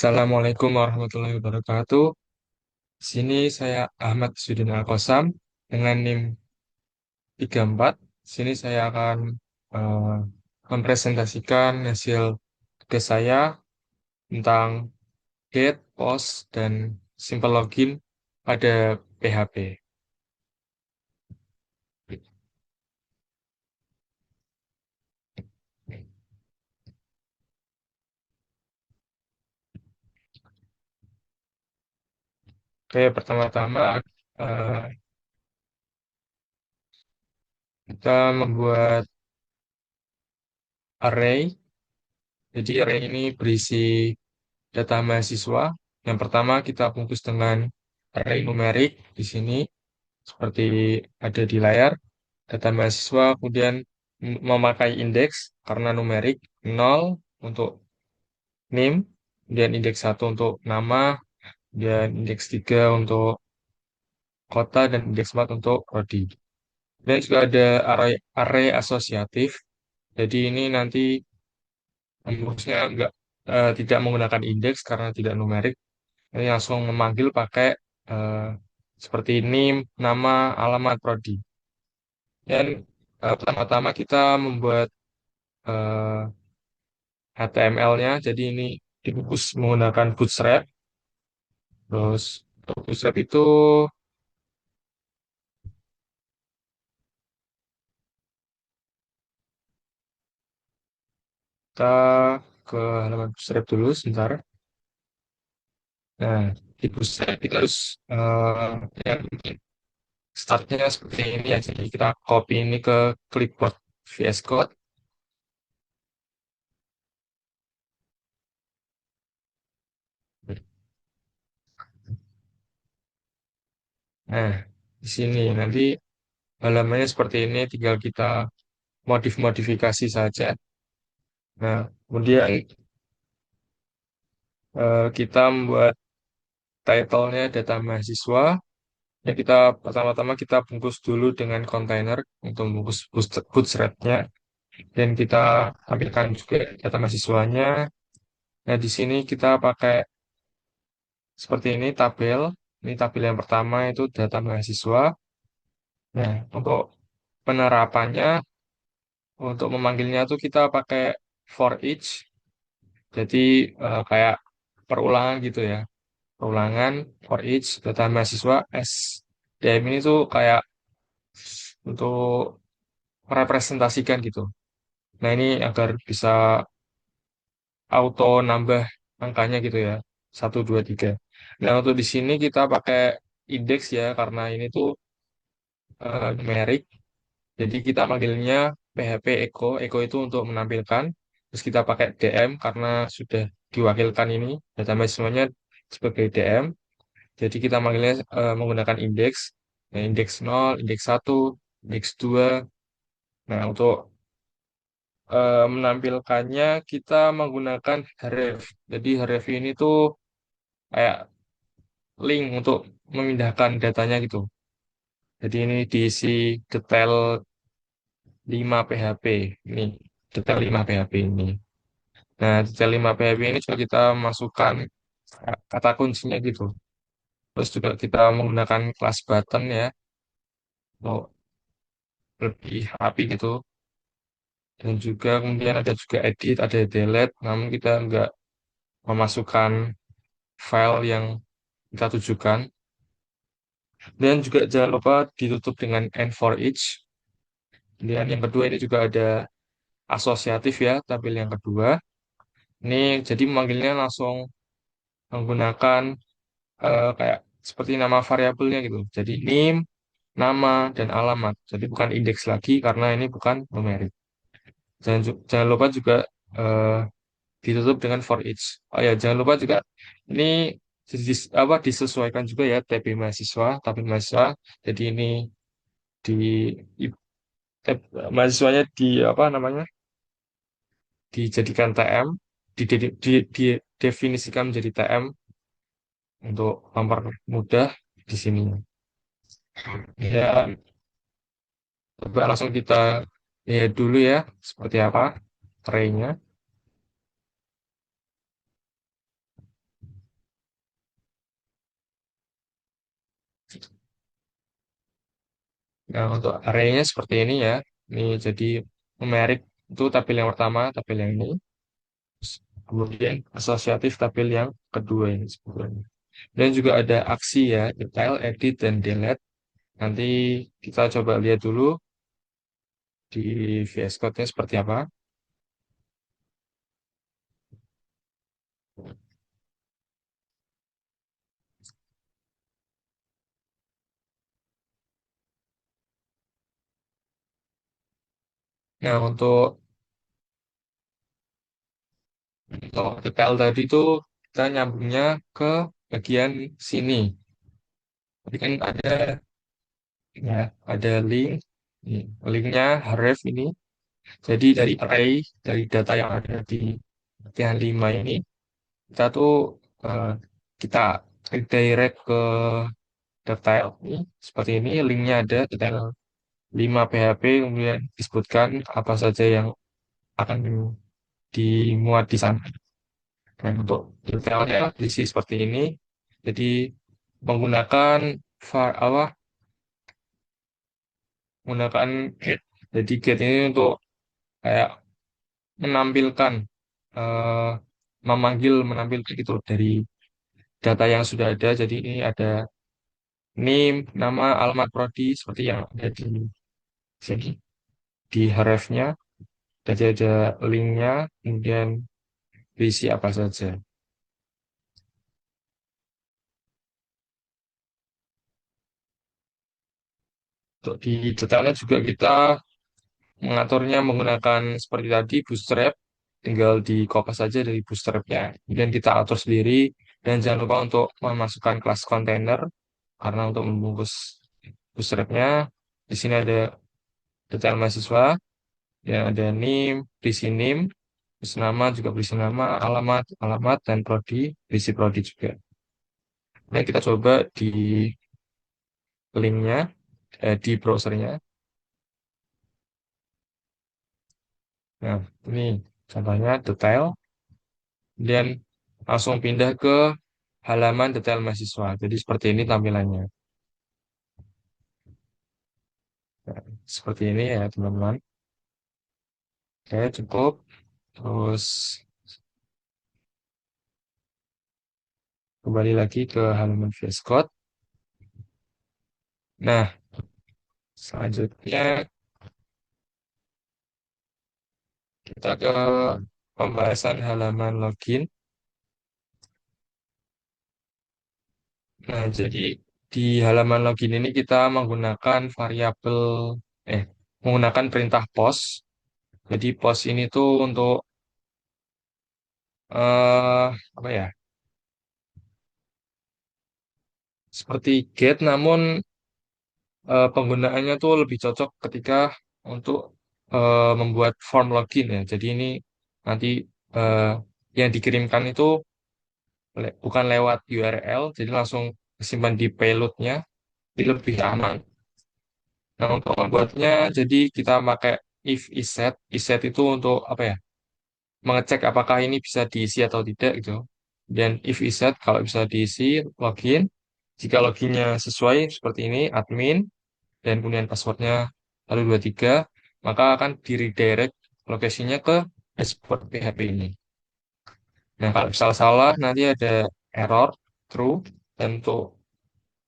Assalamualaikum warahmatullahi wabarakatuh. Di sini saya Ahmad Sudin Alkosam dengan NIM 34. Di sini saya akan eh, mempresentasikan hasil tugas saya tentang get, post, dan simple login pada PHP. Oke, pertama-tama eh, kita membuat array. Jadi array ini berisi data mahasiswa. Yang pertama kita bungkus dengan array numerik di sini seperti ada di layar. Data mahasiswa kemudian memakai indeks karena numerik 0 untuk NIM, kemudian indeks 1 untuk nama, dan indeks 3 untuk kota, dan indeks 4 untuk prodi. Dan juga ada array asosiatif. Jadi ini nanti rumusnya tidak menggunakan indeks karena tidak numerik. Ini langsung memanggil pakai eh, seperti NIM, nama, alamat, prodi. Dan pertama-tama kita membuat HTML-nya, jadi ini dibungkus menggunakan Bootstrap. Terus untuk Bootstrap itu kita ke halaman Bootstrap dulu sebentar. Nah, di Bootstrap kita harus yang startnya seperti ini ya. Jadi kita copy ini ke clipboard VS Code. Nah, di sini nanti halamannya seperti ini, tinggal kita modifikasi saja. Nah, kemudian kita membuat title-nya data mahasiswa. Ya, kita pertama-tama kita bungkus dulu dengan kontainer untuk membungkus bootstrap-nya, dan kita tampilkan juga data mahasiswanya. Nah, di sini kita pakai seperti ini tabel. Ini tabel yang pertama itu data mahasiswa. Nah, untuk penerapannya, untuk memanggilnya tuh kita pakai for each. Jadi kayak perulangan gitu ya. Perulangan for each data mahasiswa S. DM ini tuh kayak untuk merepresentasikan gitu. Nah, ini agar bisa auto nambah angkanya gitu ya. Satu, 2, 3. Nah, untuk di sini kita pakai indeks ya, karena ini tuh numerik. Jadi kita panggilnya PHP Echo. Echo itu untuk menampilkan. Terus kita pakai DM karena sudah diwakilkan ini. Data mahasiswanya sebagai DM. Jadi kita manggilnya menggunakan indeks. Nah, indeks 0, indeks 1, indeks 2. Nah, untuk menampilkannya kita menggunakan href. Jadi href ini tuh kayak link untuk memindahkan datanya gitu. Jadi ini diisi detail 5 PHP. Ini detail 5 PHP ini. Nah, detail 5 PHP ini juga kita masukkan kata kuncinya gitu. Terus juga kita menggunakan kelas button ya, untuk lebih rapi gitu. Dan juga kemudian ada juga edit, ada delete, namun kita nggak memasukkan file yang kita tujukan. Dan juga jangan lupa ditutup dengan and for each. Dan yang kedua ini juga ada asosiatif ya, tabel yang kedua. Ini jadi memanggilnya langsung menggunakan kayak seperti nama variabelnya gitu. Jadi name, nama, dan alamat. Jadi bukan indeks lagi karena ini bukan numerik. Jangan lupa juga eh, ditutup dengan for each. Oh ya, jangan lupa juga ini disesuaikan juga ya tabel mahasiswa. Jadi ini di mahasiswanya di apa namanya, dijadikan TM, didefinisikan menjadi TM untuk mempermudah di sini. Ya, coba langsung kita lihat dulu ya seperti apa array-nya. Nah, untuk arraynya seperti ini ya. Ini jadi numerik itu tabel yang pertama, tabel yang ini. Kemudian asosiatif tabel yang kedua ini sebetulnya. Dan juga ada aksi ya, detail, edit, dan delete. Nanti kita coba lihat dulu di VS Code-nya seperti apa. Nah, untuk detail tadi itu kita nyambungnya ke bagian sini. Tadi kan ya, ada link. Nih, linknya href ini. Jadi dari array, dari data yang ada di bagian 5 ini, kita tuh eh, kita redirect ke detail ini. Seperti ini, linknya ada detail 5 PHP, kemudian disebutkan apa saja yang akan dimuat di sana. Dan untuk detailnya diisi seperti ini. Jadi menggunakan apa? Menggunakan get. Jadi get ini untuk kayak menampilkan eh, menampilkan itu dari data yang sudah ada. Jadi ini ada name, nama, alamat prodi seperti yang ada di sini di href-nya. Jadi ada linknya, kemudian berisi apa saja. Untuk di detailnya juga kita mengaturnya menggunakan seperti tadi bootstrap, tinggal di copy saja dari bootstrapnya. Kemudian kita atur sendiri dan jangan lupa untuk memasukkan kelas kontainer karena untuk membungkus bootstrapnya di sini ada detail mahasiswa dan ada name, berisi name, berisi nama juga berisi nama, alamat dan berisi prodi juga. Nah, kita coba di linknya, di browsernya. Nah, ini contohnya detail. Dan langsung pindah ke halaman detail mahasiswa. Jadi seperti ini tampilannya. Nah, seperti ini ya teman-teman. Oke, cukup. Terus kembali lagi ke halaman VS Code. Nah, selanjutnya kita ke pembahasan halaman login. Nah, jadi di halaman login ini kita menggunakan variabel, eh, menggunakan perintah post. Jadi post ini tuh untuk apa ya? Seperti get, namun penggunaannya tuh lebih cocok ketika untuk membuat form login ya. Jadi ini nanti eh, yang dikirimkan itu bukan lewat URL, jadi langsung disimpan di payloadnya, jadi lebih aman. Nah, untuk membuatnya, jadi kita pakai if iset. Iset itu untuk apa ya? Mengecek apakah ini bisa diisi atau tidak gitu. Dan if iset kalau bisa diisi, login. Jika loginnya sesuai seperti ini, admin, dan kemudian passwordnya 123, maka akan di redirect lokasinya ke dashboard PHP ini. Nah, kalau misal salah, nanti ada error, true, dan untuk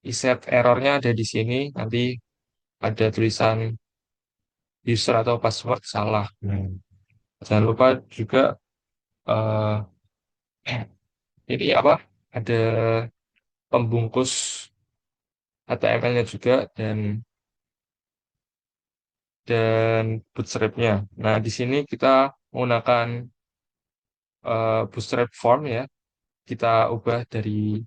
iset errornya ada di sini, nanti ada tulisan user atau password salah. Jangan lupa juga eh, ini apa? Ada pembungkus HTML-nya juga dan bootstrap-nya. Nah, di sini kita menggunakan bootstrap form ya. Kita ubah dari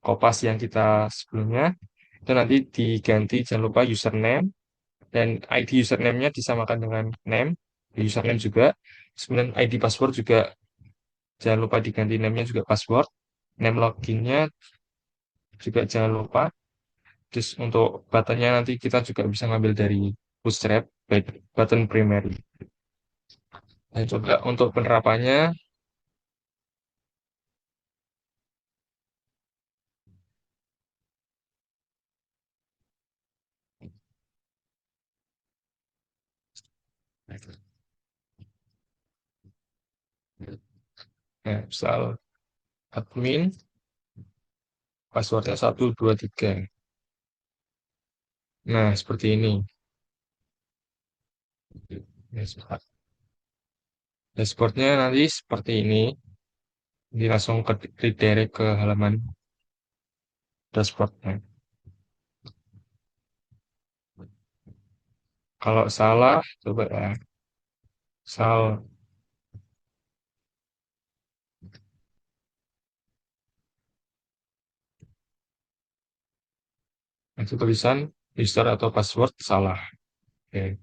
kopas yang kita sebelumnya. Itu nanti diganti, jangan lupa username. Dan ID username-nya disamakan dengan name. Username juga. Kemudian ID password juga, jangan lupa diganti name-nya juga password. Name loginnya juga jangan lupa. Terus untuk buttonnya nanti kita juga bisa ngambil dari Bootstrap, button primary. Dan juga untuk penerapannya, Nah, misal admin, passwordnya 123. Nah, seperti ini. Dashboardnya nanti seperti ini. Jadi langsung ke redirect ke halaman dashboardnya. Kalau salah, coba ya. Misal itu tulisan user atau password salah. Oke.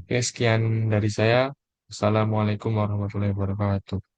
Oke, sekian dari saya. Assalamualaikum warahmatullahi wabarakatuh.